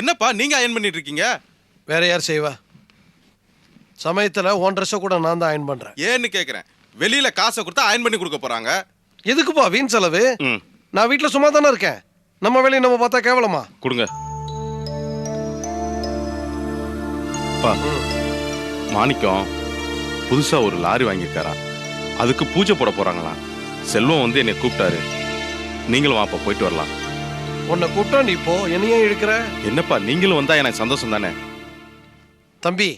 என்னப்பா நீங்க அயன் பண்ணிட்டு இருக்கீங்க? வேற யார் செய்வா? சமயத்தில் உன் ட்ரெஸ்ஸை கூட நான் தான் அயன் பண்ணுறேன். ஏன்னு கேட்குறேன். வெளியில காசை கொடுத்தா அயன் பண்ணி கொடுக்க போறாங்க. எதுக்குப்பா வீண் செலவு? நான் வீட்டில் சும்மா தானே இருக்கேன். நம்ம வேலையை நம்ம பார்த்தா கேவலமா? கொடுங்க. மாணிக்கம் புதுசா ஒரு லாரி வாங்கியிருக்காரா, அதுக்கு பூஜை போட போறாங்களாம். செல்வம் வந்து என்னை கூப்பிட்டாரு. நீங்களும் வாப்பா போயிட்டு வரலாம். உன்னை கூப்பிட்டா நீ போ, என்னையே இழுக்கிற? என்னப்பா நீங்களும் வந்தா எனக்கு சந்தோஷம் தானே. தம்பி,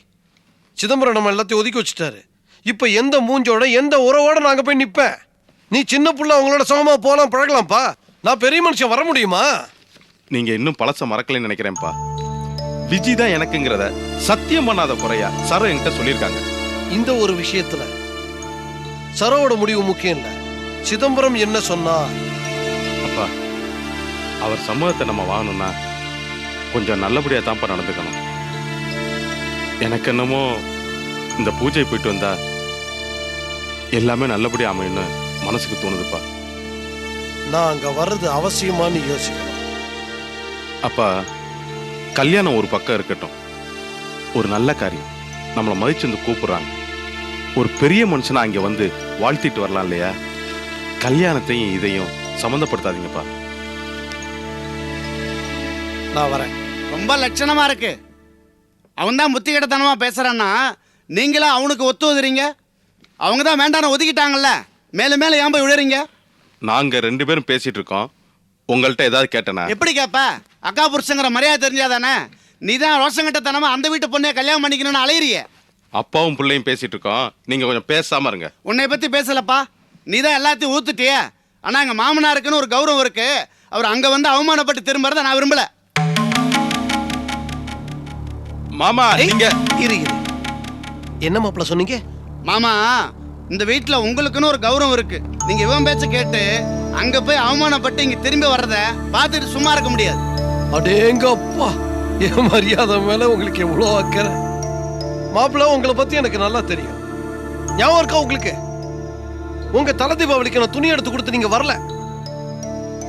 சிதம்பரம் நம்ம எல்லாத்தையும் ஒதுக்கி வச்சுட்டாரு. இப்போ எந்த மூஞ்சோட எந்த உறவோட நாங்க போய் நிப்பேன்? நீ சின்ன புள்ள அவங்களோட சமமா போலாம் பழகலாம்ப்பா. நான் பெரிய மனுஷன் வர முடியுமா? நீங்க இன்னும் பழச மறக்கலைன்னு நினைக்கிறேன்ப்பா. விஜி தான் எனக்குங்கிறத சத்தியம் பண்ணாத குறையா சரோ என்கிட்ட சொல்லியிருக்காங்க. இந்த ஒரு விஷயத்துல சரோவோட முடிவு முக்கியம் இல்ல, சிதம்பரம் என்ன சொன்னா. அப்பா, அவர் சமூகத்தை நம்ம வாங்கணும்னா கொஞ்சம் நல்லபடியா தான்ப்பா நடந்துக்கணும். எனக்கு என்னமோ இந்த பூஜை போயிட்டு வந்தா எல்லாமே நல்லபடியா அமையும்னு மனசுக்கு தோணுதுப்பா. நான் அங்க வர்றது அவசியமானு யோசிக்கணும். அப்பா, கல்யாணம் ஒரு பக்கம் இருக்கட்டும், ஒரு நல்ல காரியம் நம்மளை மதிச்சு வந்து கூப்பிடுறாங்க. ஒரு பெரிய மனுஷனா அங்க வந்து வாழ்த்திட்டு வரலாம் இல்லையா? கல்யாணத்தையும் இதையும் சம்மந்தப்படுத்தாதீங்கப்பா. நான் வரேன். ரொம்ப லட்சணமா இருக்கு. அவன் தான் புத்தி கிடத்தனமா பேசுறான்னா நீங்களா அவனுக்கு ஒத்துவதுறீங்க? அவங்க தான் வேண்டான ஒதுக்கிட்டாங்கல்ல, மேல மேல ஏன் போய் விழுறீங்க? நாங்க 2 பேரும் பேசிட்டு இருக்கோம். உங்கள்கிட்ட ஏதாவது கேட்டனா? எப்படி கேப்ப? அக்கா புருஷங்கிற மரியாதை தெரிஞ்சாதானே. நீ தான் ரோஷங்கிட்டத்தனமா அந்த வீட்டு பொண்ணைய கல்யாணம் பண்ணிக்கணும்னு அலையிறிய. அப்பாவும் பிள்ளையும் பேசிட்டு இருக்கோம், நீங்க கொஞ்சம் பேசாம இருங்க. உன்னை பத்தி பேசலப்பா, நீ தான் எல்லாத்தையும் ஊத்துட்டிய. ஆனா எங்க மாமனாருக்குன்னு ஒரு கௌரவம் இருக்கு. அவர் அங்க வந்து அவமானப்பட்டு திரும்பறத நான் விரும்பல. மாமா நீங்க என்ன மாப்பிள்ள சொன்னீங்க? மாமா, இந்த வீட்டுல உங்களுக்குன்னு ஒரு கௌரவம் இருக்கு. நீங்க இவன் பேச்ச கேட்டு அங்க போய் அவமானப்பட்டு இங்க திரும்பி வர்றத பார்த்துட்டு சும்மா இருக்க முடியாது. அடேங்கப்பா, என் மரியாதை மேல உங்களுக்கு எவ்வளோ அக்கறை. மாப்பிள்ள, உங்களை பத்தி எனக்கு நல்லா தெரியும். ஞாபகம் இருக்கா உங்களுக்கு? உங்க தலை தீபாவளிக்கு நான் துணி எடுத்து கொடுத்து நீங்க வரல.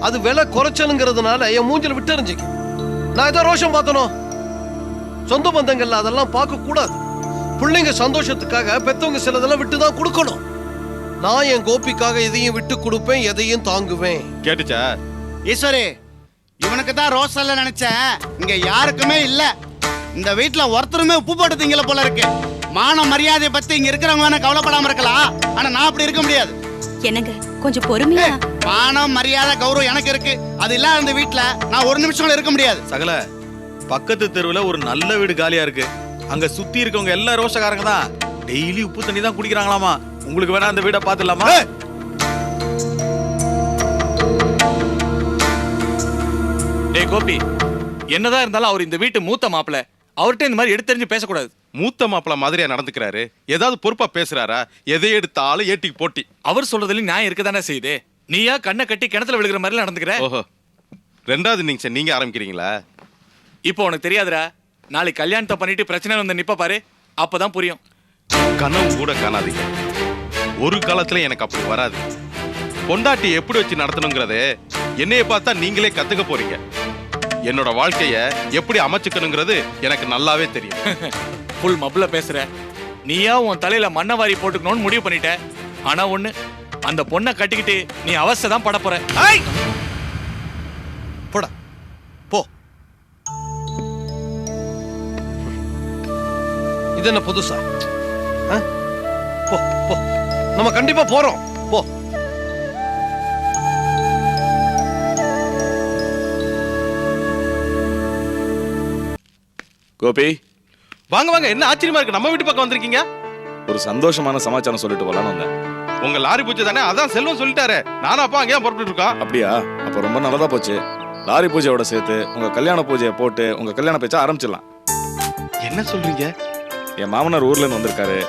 அது விலை குறைச்சலுங்கிறதுனால என் மூஞ்சில விட்டு எறிஞ்சிக்க. நான் ஏதோ ரோஷம் பார்த்தனோ? சொந்த பந்தங்கள்ல அதெல்லாம் பார்க்க கூடாது. பிள்ளைங்க சந்தோஷத்துக்காக பெத்தவங்க சிலதெல்லாம் விட்டு தான் கொடுக்கணும். நான் என் கோபிக்காக எதையும் விட்டு கொடுப்பேன், எதையும் தாங்குவேன். கேட்டுச்சா? ஈஸ்வரி, இவனுக்கு தான் ரோஸ் இல்ல நினைச்சேன். இங்க யாருக்குமே இல்ல. இந்த வீட்டுல ஒருத்தருமே உப்பு போட்டு திங்கல போல இருக்கு. மான மரியாதையை பத்தி இங்க இருக்கிறவங்க வேணா கவலைப்படாம இருக்கலாம், ஆனா நான் அப்படி இருக்க முடியாது. என்னங்க கொஞ்சம் பொறுமையா. மானம் மரியாதை கௌரவம் எனக்கு இருக்கு. அது இல்லாத இந்த வீட்டுல நான் ஒரு நிமிஷம் இருக்க முடியாது. சகல, பக்கத்து தெருவுல ஒரு நல்ல வீடு காலியா இருக்கு. அங்க சுத்தி இருக்கவங்க எல்லா ரோஷக்காரங்க தான். டெய்லி உப்பு தண்ணி தான் குடிக்கிறாங்களாமா. உங்களுக்கு வேணா அந்த வீட பாத்துடலாமா? டேய் கோபி, என்னதான் இருந்தாலும் அவர் இந்த வீட்டு மூத்த மாப்பிள்ள. அவர்கிட்ட இந்த மாதிரி எடுத்தறிஞ்சு பேசக்கூடாது. மூத்த மாப்பிள்ள மாதிரியா நடந்துக்கிறாரு. ஏதாவது பொறுப்பா பேசுறாரா? எதை எடுத்தாலும் ஏட்டிக்கு போட்டி. அவர் சொல்றதுல நியாயம் இருக்கதானே செய்யுது. நீயா கண்ணை கட்டி கிணத்துல விழுகிற மாதிரி நடந்துக்கிற. ஓஹோ, 2வது இன்னிங்ஸ் நீங்க ஆரம்பிக்கிறீங்களா? இப்போ உனக்கு தெரியாதுடா, நாளைக்கு கல்யாணத்தை பண்ணிட்டு பிரச்சனை வந்து நிப்ப பாரு, அப்பதான் புரியும். கனவு கூட காணாதீங்க. ஒரு காலத்துல எனக்கு அப்படி வராது. பொண்டாட்டி எப்படி வச்சு நடத்தணுங்கிறதே என்னைய பார்த்தா நீங்களே கத்துக்க போறீங்க. என்னோட வாழ்க்கைய எப்படி அமைச்சுக்கணுங்கிறது எனக்கு நல்லாவே தெரியும். புல் மப்புல பேசுற. நீயா உன் தலையில மண்ணை வாரி போட்டுக்கணும்னு முடிவு பண்ணிட்ட. ஆனா ஒண்ணு, அந்த பொண்ணை கட்டிக்கிட்டு நீ அவஸ்தைதான் பட போற. போடா போ. இது என்ன புதுசா? போ போ, நம்ம கண்டிப்பா போறோம். போ. கோபி, வாங்க வாங்க, என்ன ஆச்சரியமா இருக்கு, நம்ம வீட்டு பக்கம் வந்திருக்கீங்க. ஒரு சந்தோஷமான சமாச்சாரம் சொல்லிட்டு போலான்னு வந்தேன். உங்க லாரி பூஜை தானே, அதான் செல்வம் சொல்லிட்டாரு. நானும் அப்பா அங்கேயே புறப்பட்டு இருக்கோம். அப்படியா? அப்ப ரொம்ப நல்லதா போச்சு. லாரி பூஜையோட சேர்த்து உங்க கல்யாண பூஜையை போட்டு உங்க கல்யாண பேச்ச ஆரம்பிச்சிடலாம். என்ன சொல்றீங்க? என் மாமனார் ஊர்ல இருந்து வந்திருக்காரு.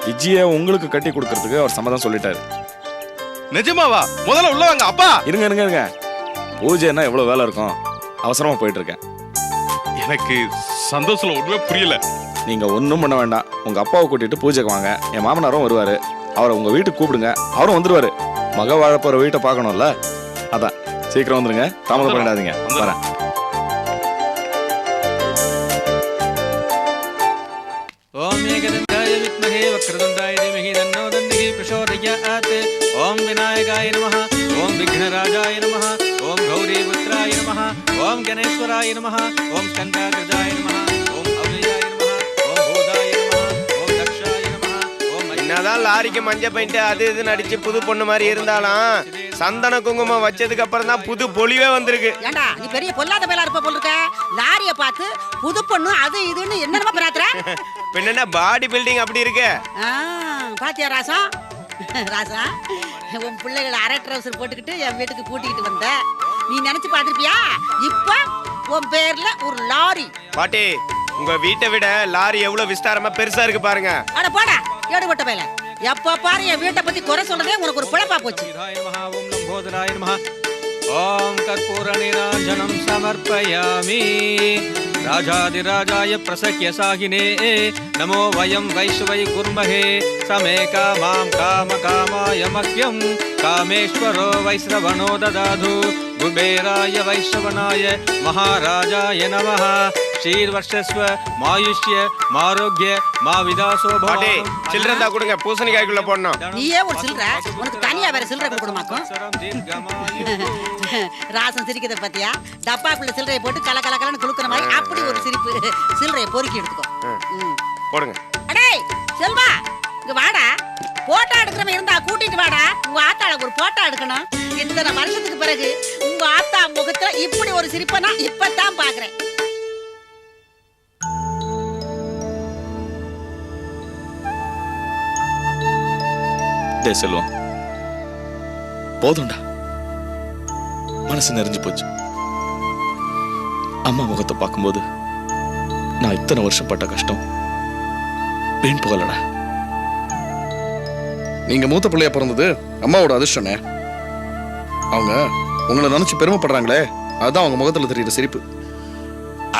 விஜய உங்களுக்கு கட்டி கொடுக்கறதுக்கு அவர் சம்மதம் சொல்லிட்டாரு. நிஜமாவா? முதல்ல உள்ள வாங்க. அப்பா இருங்க இருங்க இருங்க, பூஜைன்னா எவ்வளவு வேலை இருக்கும். அவசரமா போயிட்டு இருக்கேன். எனக்கு சந்தோஷம் ஒண்ணுமே புரியல. நீங்க ஒன்றும் பண்ண வேண்டாம். உங்க அப்பாவை கூட்டிட்டு பூஜைக்கு வாங்க. என் மாமனாரும் வருவாரு. அவரை உங்க வீட்டுக்கு கூப்பிடுங்க, அவரும் வந்துருவாரு. மக வாழ போற வீட்டை பார்க்கணும்ல, அதான் சீக்கிரம் வந்துருங்க, தாமதம் பண்ணிடாதீங்க. வரேன். गणेश्वराय नमः ओम स्कंदाग्रजाय नमः ओम अव्ययाय नमः ओम भूताय नमः ओम दक्षाय नमः ओम என்னதான் லாரிக்கு மஞ்சள் பெயிண்ட் அது இதுன்னு அடிச்சு புது பொண்ணு மாதிரி இருந்தாலும் சந்தன குங்குமம் வச்சதுக்கு அப்புறம் தான் புது பொலிவே வந்திருக்கு. ஏண்டா நீ பெரிய பொல்லாத மேலா இருப்ப போல இருக்க. லாரிய பார்த்து புது பொண்ணு அது இதுன்னு என்னமா பிராத்துற? பின்ன பாடி பில்டிங் அப்படி இருக்கு. பாத்தியா ராசா? ராசா உன் பிள்ளைகளை அரை ட்ரவுசர் போட்டுக்கிட்டு என் வீட்டுக்கு கூட்டிக்கிட்டு வந்த. நீ நினைச்சு பாத்திருப்பியா? இப்ப உன் பேர்ல ஒரு லாரி. பாட்டி உங்க வீட்டை விட லாரி எவ்வளவு விஸ்தாரமா பெருசா இருக்கு பாருங்க. அட போடா ஏடுபட்ட வேலை. எப்ப பாரு என் வீட்டை பத்தி குறை சொல்றதே உனக்கு ஒரு பிழப்பா போச்சு. ओम लंबोदराय नमः ओम कर्पूर निरांजनं समर्पयामि राजाधिराजाय प्रसह्य साहिने नमो वयं वैश्वै कुर्महे समे कामां कामकामाय मह्यं कामेश्वरो वैश्रवणो ददातु कुबेराय वैश्रवणाय महाराजाय नमः शीर्वर्षस्व मायुष्य मारोग्य मा विदासो பாட்டி भवतु சில்லறை இருந்தா கொடுங்க பூசணிக்காய்க்குள்ள போடணும். நீயே ஒரு சில்லற உனக்கு தனியா வேற சில்லறை கொடுக்கணுமாக்கும். ராசன் சிரிக்கிறத பாத்தியா? டப்பாக்குள்ள சில்லறையை போட்டு கல கல கலன்னு குளுக்குற மாதிரி அப்படி ஒரு சிரிப்பு. சில்லறையை பொறுக்கி எடுத்துக்கோ. போடுங்க. அடே செல்வா இங்க வாடா. போட்டோ எடுக்கிறவன் இருந்தா கூட்டிட்டு வாடா. உங்க ஆத்தாள ஒரு போட்டோ எடுக்கணும். இத்தனை வருஷத்துக்கு பிறகு உங்க ஆத்தா முகத்துல இப்படி ஒரு சிரிப்பை நான் இப்பதான் பாக்குறேன். டே செல்வம், போதும்டா, மனசு நிறைஞ்சு போச்சு. அம்மா முகத்தை பார்க்கும்போது நான் இத்தனை வருஷம் பட்ட கஷ்டம் வீண் போகலடா. நீங்க மூத்த பிள்ளையா பிறந்தது அம்மாவோட அதிர்ஷ்டனே. அவங்க உங்களை நினைச்சு பெருமைப்படுறாங்களே, அதுதான் அவங்க முகத்துல தெரியுற சிரிப்பு.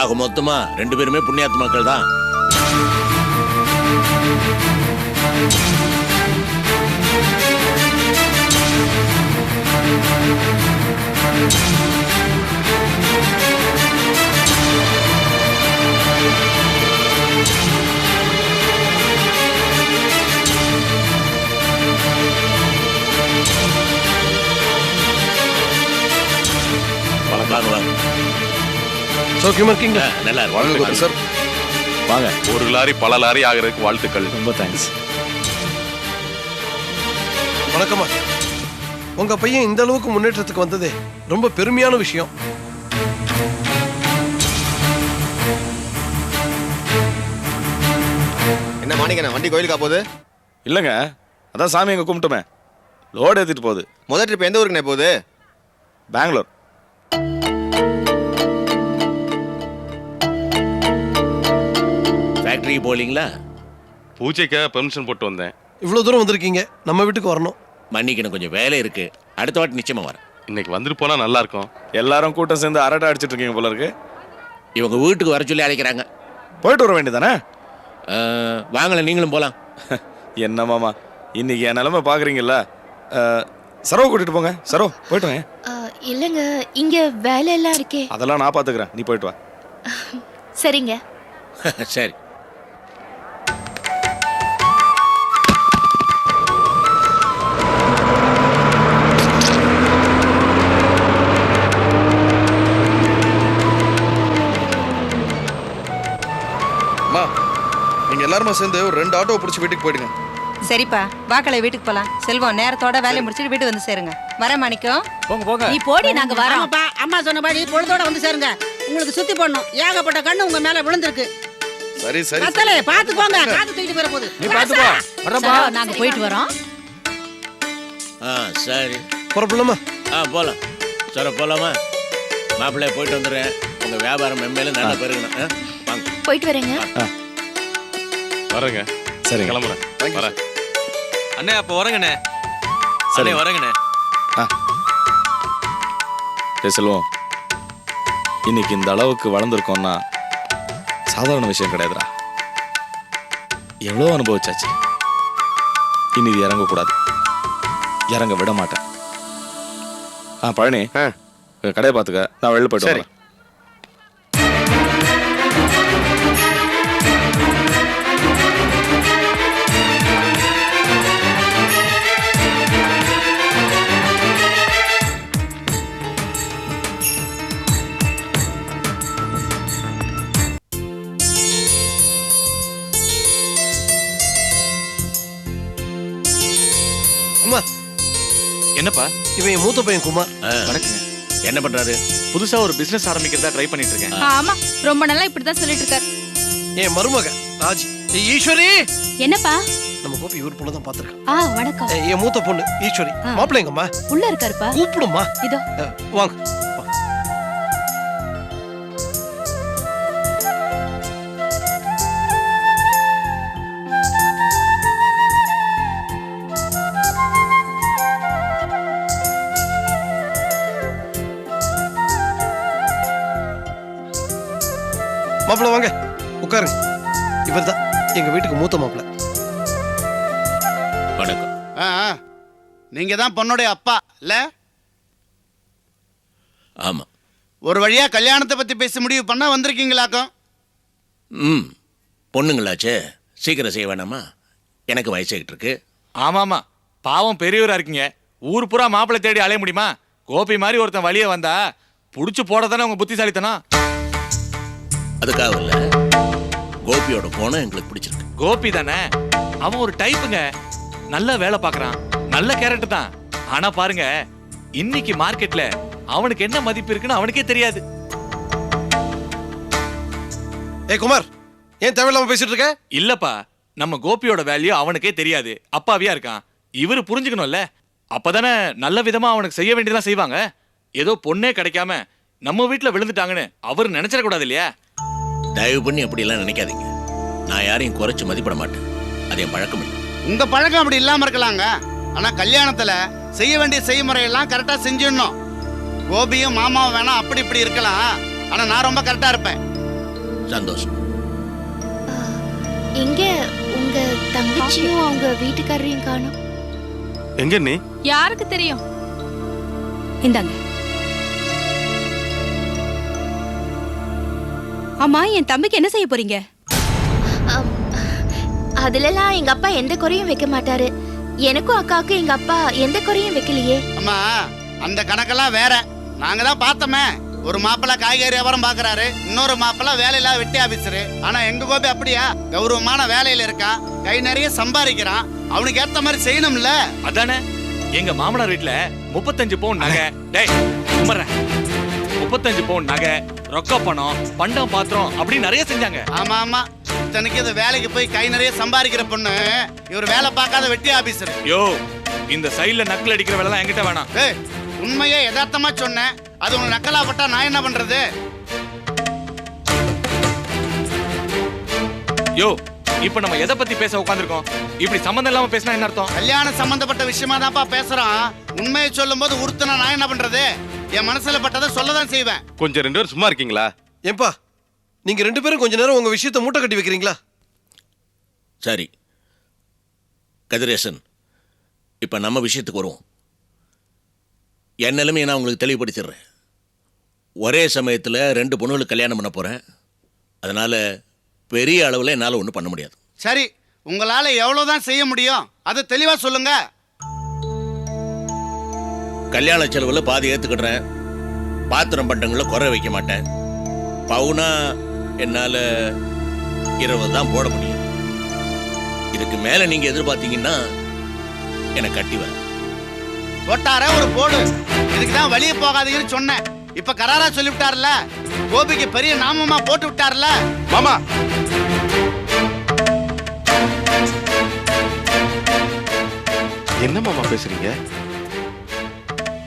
ஆக மொத்தமா 2 பேருமே புண்ணியாத்து மக்கள் தான். சௌக்கியமா இருக்கீங்களா? நல்லா வாங்க கோபி சார். வாங்க, ஒரு லாரி பல லாரி ஆகிறதுக்கு வாழ்த்துக்கள். ரொம்ப தேங்க்ஸ். வணக்கம்மா. உங்க பையன் இந்த அளவுக்கு முன்னேற்றத்துக்கு வந்ததே ரொம்ப பெருமையான விஷயம். என்ன மாணிக்கண்ணா வண்டி கோயிலுக்கா போகுது? இல்லைங்க, அதான் சாமி எங்க கும்பிட்டுமே லோடு ஏற்றிட்டு போகுது. முதல் ட்ரிப் எந்த ஊருக்குண்ணே போகுது? பெங்களூர். ஃபேக்டரிக்கு போலீங்களா? பூஜைக்காக பெர்மிஷன் போட்டு வந்தேன். இவ்வளவு தூரம் வந்திருக்கீங்க, நம்ம வீட்டுக்கு வரணும். மன்னிக்கணும், கொஞ்சம் வேலை இருக்கு. அடுத்த வாட்டி நிச்சயமா வரேன். இன்னைக்கு வந்துட்டு போனா நல்லா இருக்கும். எல்லாரும் கூட்டம் சேர்ந்து அரட்டை அடிச்சிட்டு இருக்கீங்க போல இருக்கு. இவங்க வீட்டுக்கு வர சொல்லி அழைக்கிறாங்க. போயிட்டு வர வேண்டியதானே? வாங்கல, நீங்களும் போலாம். என்ன மாமா, இன்னைக்கு என் நிலைமை பாக்குறீங்கல்ல. சரோ கூட்டிட்டு போங்க. சரோ போயிட்டு வாங்க. இல்லங்க, இங்க வேலை எல்லாம் இருக்கே. அதெல்லாம் நான் பாத்துக்கிறேன், நீ போயிட்டு வா. சரிங்க. சரி. அம்மா, நீங்க எல்லாருமா சேர்ந்து ஒரு 2 ஆட்டோ பிடிச்சி வீட்டுக்கு போயிடுங்க. சரிப்பா, வாக்களை வீட்டுக்கு போலாம். செல்வம் நேரத்தோட வேலையை முடிச்சிட்டு வீட்டு வந்து சேருங்க. வர மாணிக்கம். போங்க போங்க. நீ போடி, நாங்க வரோம். அம்மா சொன்னபடி பொழுதோட வந்து சேருங்க. உங்களுக்கு சுத்தி போடணும். ஏகப்பட்ட கண்ணு உங்க மேல விழுந்திருக்கு. சரி சரி. கத்தலே பாத்து போங்க, காத்து தூக்கிட்டு போற போது. நீ பாத்து போ. வரப்பா. நாங்க போயிட்டு வரோம். சரி புறப்படலாமா? போலாம். சரி போலாமா? மாப்பிள்ளைய போயிட்டு வந்துடுறேன். உங்க வியாபாரம் மென்மேலும் நல்லா பெருகணும். வாங்க. போயிட்டு வரேங்க. வரேங்க. சரி கிளம்புறேன். வரேன். அண்ணே அப்ப வரங்கண்ணே. சரி அண்ணே வரங்கண்ணே. செல்வம், இன்னைக்கு இந்த அளவுக்கு வளர்ந்துருக்கோம்னா சாதாரண விஷயம் கிடையாதுடா. எவ்வளோ அனுபவிச்சாச்சு. இனி இது இறங்கக்கூடாது, இறங்க விட மாட்டேன். பழனி, கடையை பார்த்துக்க, நான் வெளில போயிட்டு வரேன். என்னப்பா? இவன் என் மூத்த பையன் குமார். வணக்கங்க. என்ன பண்றாரு? புதுசா ஒரு பிசினஸ் ஆரம்பிக்கிறதா ட்ரை பண்ணிட்டு இருக்கேன். ஆமா, ரொம்ப நாளா இப்படிதான் சொல்லிட்டு இருக்காரு. என் மருமக ராஜி. ஈஸ்வரி. என்னப்பா? நம்ம கோபி இவர் பொண்ணு தான் பாத்துருக்கேன். வணக்கம். என் மூத்த பொண்ணு ஈஸ்வரி. மாப்பிள்ளை எங்கம்மா? உள்ள இருக்காருப்பா. கூப்பிடுமா? இதோ வாங்க. மாப்பிள்ள வாங்க, உட்காருங்க. இவர் தான் எங்க வீட்டுக்கு மூத்த மாப்பிள்ள. வணக்கம். நீங்க தான் பொண்ணுடைய அப்பா இல்ல? ஆமா. ஒரு வழியா கல்யாணத்தை பத்தி பேசி முடிவு பண்ண வந்திருக்கீங்களாக்கும். பொண்ணுங்களாச்சே, சீக்கிரம் செய்ய வேணாமா? எனக்கு வயசாகிட்டு இருக்கு. ஆமாமா, பாவம் பெரியவரா இருக்கீங்க. ஊர் பூரா மாப்பிள்ளை தேடி அலைய முடியுமா? கோபி மாதிரி ஒருத்தன் வழியே வந்தா புடிச்சு போடத்தானே உங்க புத்திசாலித்தனம். அதுக்காக இல்ல, கோபியோட போன எங்களுக்கு பிடிச்சிருக்கு. கோபி தானே, அவன் ஒரு டைப்புங்க. நல்ல வேலை பார்க்கறான், நல்ல கேரக்டர் தான். ஆனா பாருங்க, இன்னைக்கு மார்க்கெட்ல அவனுக்கு என்ன மதிப்பு இருக்குன்னு அவனுக்கே தெரியாது. குமார், ஏன் தேவையில்லாம பேசிட்டு இருக்க? இல்லப்பா, நம்ம கோபியோட வேல்யூ அவனுக்கே தெரியாது. அப்பாவியா இருக்கான். இவரு புரிஞ்சுக்கணும்ல. அப்பதானே நல்ல விதமா அவனுக்கு செய்ய வேண்டியதெல்லாம் செய்வாங்க. ஏதோ பொண்ணே கிடைக்காம நம்ம வீட்டுல விழுந்துட்டாங்கன்னு அவரு நினைச்சிட கூடாது இல்லையா? தயவு பண்ணி அப்படி எல்லாம் நினைக்காதீங்க. நான் யாரையும் குறைச்சு மதிப்பிட மாட்டேன். அது என் பழக்கம் இல்லை. உங்க பழக்கம் அப்படி இல்லாம இருக்கலாங்க. ஆனா கல்யாணத்துல செய்ய வேண்டிய செய்முறையெல்லாம் கரெக்டா செஞ்சிடணும். கோபியும் மாமாவும் வேணா அப்படி இப்படி இருக்கலாம், ஆனா நான் ரொம்ப கரெக்டா இருப்பேன். சந்தோஷம். எங்க உங்க தங்கச்சியும் அவங்க வீட்டுக்காரரையும் காணோம். எங்க நீ? யாருக்கு தெரியும்? இந்தாங்க. ஆமா, என் தம்பிக்கு என்ன செய்ய போறீங்க? அதுலலாம் எங்க அப்பா எந்த குறையும் வைக்க மாட்டாரு. எனக்கும் அக்காவுக்கும் எங்க அப்பா எந்த குறையும் வைக்கலையே. அம்மா, அந்த கணக்கெல்லாம் வேற. நாங்க தான் பார்த்தோமே, ஒரு மாப்பிள்ளை காய்கறி வியாபாரம் பாக்குறாரு, இன்னொரு மாப்பிள்ளை வேலையில வெட்டி ஆபீசரு. ஆனா எங்க கோபி அப்படியா? கௌரவமான வேலையில இருக்கான், கை நிறைய சம்பாதிக்கிறான். அவனுக்கு ஏத்த மாதிரி செய்யணும்ல. அதானே, எங்க மாமனார் வீட்டுல 35 பவுன் நகை. டேய் குமர, 35 பவுன் நகை, ரொக்க பணம், பண்டம் பாத்திரம் அப்படி நிறைய செஞ்சாங்க. ஆமா ஆமா, இத்தனைக்கு இது வேலைக்கு போய் கை நிறைய சம்பாதிக்கிற பொண்ணு, இவர் வேலை பார்க்காத வெட்டி ஆபீசர். யோ, இந்த சைடுல நக்கல் அடிக்கிற வேலை எல்லாம் என்கிட்ட வேணாம். ஏய், உண்மையே யதார்த்தமா சொன்னேன். அது உனக்கு நக்கலா பட்டா நான் என்ன பண்றது? யோ, இப்ப நம்ம எதை பத்தி பேச உட்கார்ந்திருக்கோம்? இப்படி சம்பந்தம் இல்லாம பேசினா என்ன அர்த்தம்? கல்யாணம் சம்பந்தப்பட்ட விஷயமா தான்ப்பா பேசுறான். உண்மையை சொல்லும் போது உறுத்துனா நான் என்ன பண்றது? என் மனசுல பட்டதை சொல்லதான் செய்வேன். கொஞ்சம் 2 பேரும் சும்மா இருக்கீங்களா? ஏன்பா, நீங்க 2 பேரும் கொஞ்ச நேரம் உங்க விஷயத்தை மூட்டை கட்டி வைக்கிறீங்களா? சரி கதிரேசன், இப்ப நம்ம விஷயத்துக்கு வருவோம். என் நிலைமையை நான் உங்களுக்கு தெளிவுபடுத்திடுறேன். ஒரே சமயத்தில் 2 பொண்ணுகளுக்கு கல்யாணம் பண்ண போறேன். அதனால பெரிய அளவில் என்னால் ஒன்றும் பண்ண முடியாது. சரி, உங்களால எவ்வளவுதான் செய்ய முடியும் அதை தெளிவா சொல்லுங்க. கல்யாண செலவில் பாதி ஏற்றுக்கிடுறேன். பாத்திரம் பண்டங்களை குறை வைக்க மாட்டேன். பவுனா என்னால் 20 தான் போட முடியும். இதுக்கு மேலே நீங்கள் எதிர்பார்த்தீங்கன்னா எனக்கு கட்டி வர போட்டார ஒரு போடு. இதுக்குதான் வெளியே போகாதீங்கன்னு சொன்னேன். இப்ப கராரா சொல்லிவிட்டார்ல. கோபிக்கு பெரிய நாமமா போட்டு விட்டார்ல. மாமா, என்ன மாமா பேசுறீங்க?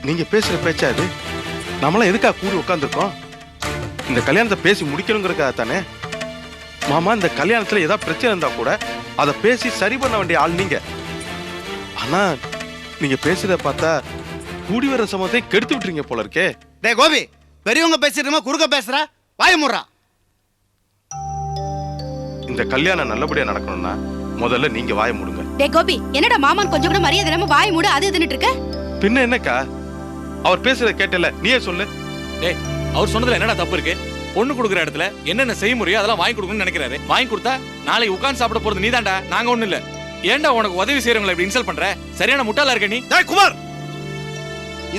நீங்க பேசுற பேச்சா இது? நம்மளாம் எதுக்கா கூடி உட்காந்துருக்கோம்? இந்த கல்யாணத்தை பேசி முடிக்கணுங்கிறதுக்காக தானே. மாமா, இந்த கல்யாணத்துல ஏதாவது பிரச்சனை இருந்தா கூட அதை பேசி சரி பண்ண வேண்டிய ஆள் நீங்க. ஆனா நீங்க பேசுறத பார்த்தா கூடி வர சமத்தை கெடுத்து விட்டுறீங்க போல இருக்கே. டே கோபி, பெரியவங்க பேசிட்டு குறுக்க பேசுற, வாய முறா. இந்த கல்யாணம் நல்லபடியா நடக்கணும்னா முதல்ல நீங்க வாய மூடுங்க. டே கோபி, என்னடா மாமான் கொஞ்சம் கூட மரியாதை இல்லாம வாய் மூடு அது இதுன்னுட்டு இருக்க? பின்ன என்னக்கா, அவர் பேசுறத கேட்டல, நீயே சொல்லு. டேய், அவர் சொன்னதுல என்னடா தப்பு இருக்கு? பொண்ணு கொடுக்குற இடத்துல என்னென்ன செய்முறையோ அதெல்லாம் வாங்கி கொடுக்கணும்னு நினைக்கிறாரு. வாங்கி கொடுத்தா நாளைக்கு உட்கார்ந்து சாப்பிட போறது நீதான்டா, நாங்க ஒண்ணு இல்ல. ஏன்டா உனக்கு உதவி செய்யறவங்களை இப்படி இன்சல்ட் பண்ற? சரியான முட்டாளா இருக்க நீ. டேய் குமார்,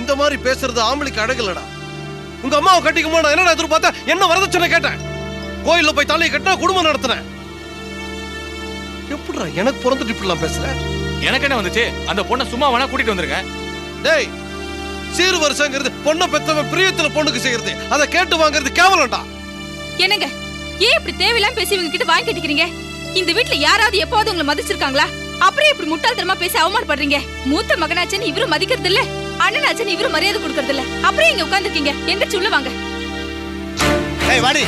இந்த மாதிரி பேசுறது ஆம்பளைக்கு அடங்கலடா. உங்க அம்மாவை கட்டிக்குமா நான் என்னடா எதிர்பார்த்தா? என்ன வரதட்சணை கேட்டேன். கோயில்ல போய் தலையை கட்டினா குடும்பம் நடத்துறேன். எப்படிடா எனக்கு பிறந்துட்டு இப்படிலாம் பேசுற? எனக்கு என்ன வந்துச்சு? அந்த பொண்ணை சும்மா வேணா கூட்டிட்டு வந்துருங்க. டேய் சீர் வருஷங்கிறது பொண்ணை பெத்தவன் பிரியத்துல பொண்ணுக்கு செய்யறது அதை கேட்டு வாங்குறது கேவலம்டா. என்னங்க ஏன் இப்படி தேவையில்லாம பேசி இவங்க கிட்ட வாங்கி கட்டிக்கிறீங்க? இந்த வீட்ல யாராவது எப்போது உங்களை மதிச்சிருக்காங்களா? அப்புறம் இப்படி முட்டாள்தனமா பேசி அவமானப்படுறீங்க. மூத்த மகனாச்சன் இவரும் மதிக்கிறது இல்ல, அண்ணனாச்சன் இவரும் மரியாதை கொடுக்கறது இல்ல. அப்புறம் இங்க உட்கார்ந்துருக்கீங்க, எந்திரிச்சு உள்ள வாங்க. ஏய் வாடி.